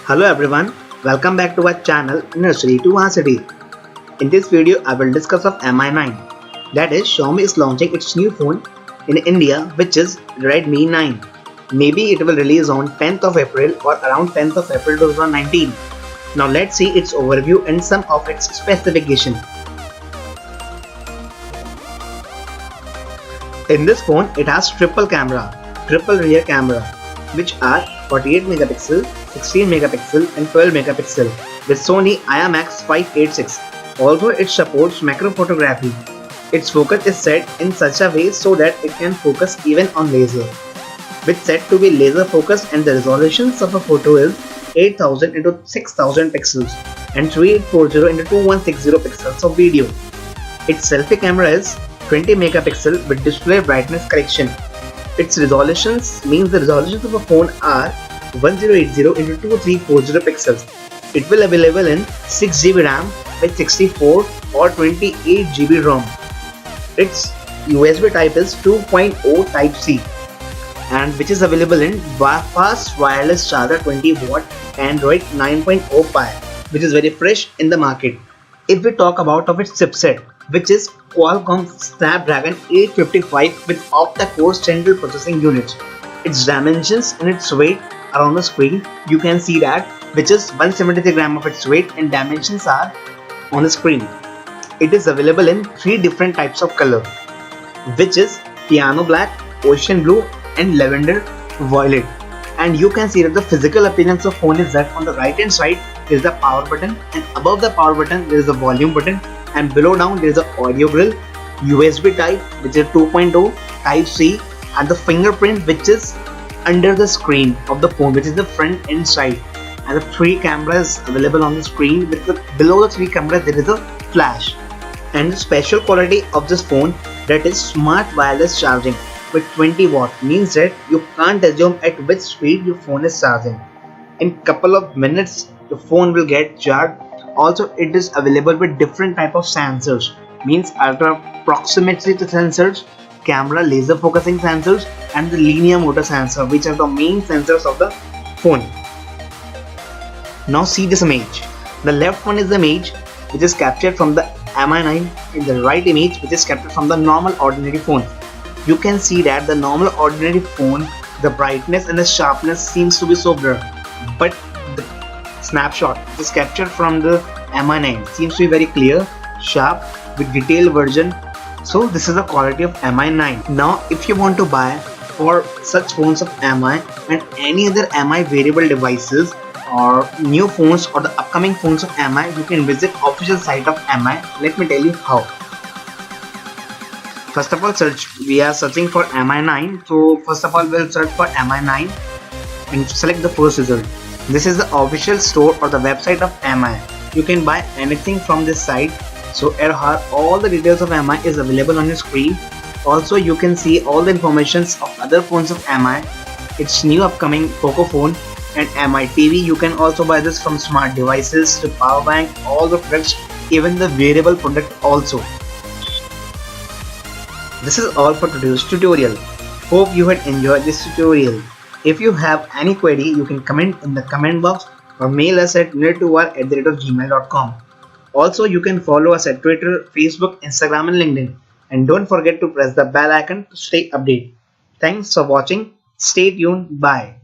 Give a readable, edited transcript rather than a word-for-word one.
Hello everyone, welcome back to our channel Nursery to Varsity. In this video, I will discuss of Mi 9. That is, Xiaomi is launching its new phone in India, which is Redmi 9. Maybe it will release on 10th of April or around 10th of April 2019. Now let's see its overview and some of its specifications. In this phone, it has triple rear camera, which are 48 megapixel, 16 megapixel and 12 megapixel with Sony IMX586. Although it supports macro photography, its focus is set in such a way so that it can focus even on laser. With set to be laser focused, and the resolutions of a photo is 8000 into 6000 pixels and 3840 into 2160 pixels of video. Its selfie camera is 20 megapixel with display brightness correction. Its resolutions means the resolutions of a phone are 1080 into 2340 pixels. It will available in 6GB RAM with 64 or 28GB ROM. Its USB type is 2.0 Type C, and which is available in fast wireless charger 20 watt Android 9.0 Pie, which is very fresh in the market. If we talk about its chipset, which is Qualcomm Snapdragon 855 with octa-core central processing unit. Its dimensions and its weight are on the screen. You can see that, which is 173 gram of its weight, and dimensions are on the screen. It is available in 3 different types of color, which is piano black, ocean blue and lavender violet. And you can see that the physical appearance of phone is that on the right hand side there is the power button, and above the power button there is a volume button, and below down there is a audio grill, USB type which is 2.0 Type C, and the fingerprint which is under the screen of the phone, which is the front and side, and the 3 cameras available on the screen. With below the 3 cameras there is a flash. And the special quality of this phone, that is smart wireless charging with 20 watt, means that you can't assume at which speed your phone is charging. In couple of minutes the phone will get charged. Also, it is available with different type of sensors, means ultra proximity to sensors, camera laser focusing sensors and the linear motor sensor, which are the main sensors of the phone. Now see this image. The left one is the image which is captured from the Mi 9, in the right image which is captured from the normal ordinary phone. You can see that the normal ordinary phone, the brightness and the sharpness seems to be so blurred, but the snapshot which is captured from the Mi 9 seems to be very clear, sharp with detailed version. So this is the quality of Mi 9. Now if you want to buy for such phones of Mi and any other Mi wearable devices or new phones or the upcoming phones of Mi, you can visit official site of Mi. Let me tell you how. First of all, we are searching for Mi 9. So first of all we'll search for Mi 9 and select the first result. This is the official store or the website of Mi. You can buy anything from this site. So all the details of Mi is available on your screen. Also you can see all the informations of other phones of Mi, its new upcoming Poco phone and Mi TV. You can also buy this from smart devices to power bank, all the products, even the wearable product also. This is all for today's tutorial. Hope you had enjoyed this tutorial. If you have any query, you can comment in the comment box or mail us at near2r@gmail.com. Also, you can follow us at Twitter, Facebook, Instagram and LinkedIn. And don't forget to press the bell icon to stay updated. Thanks for watching. Stay tuned. Bye.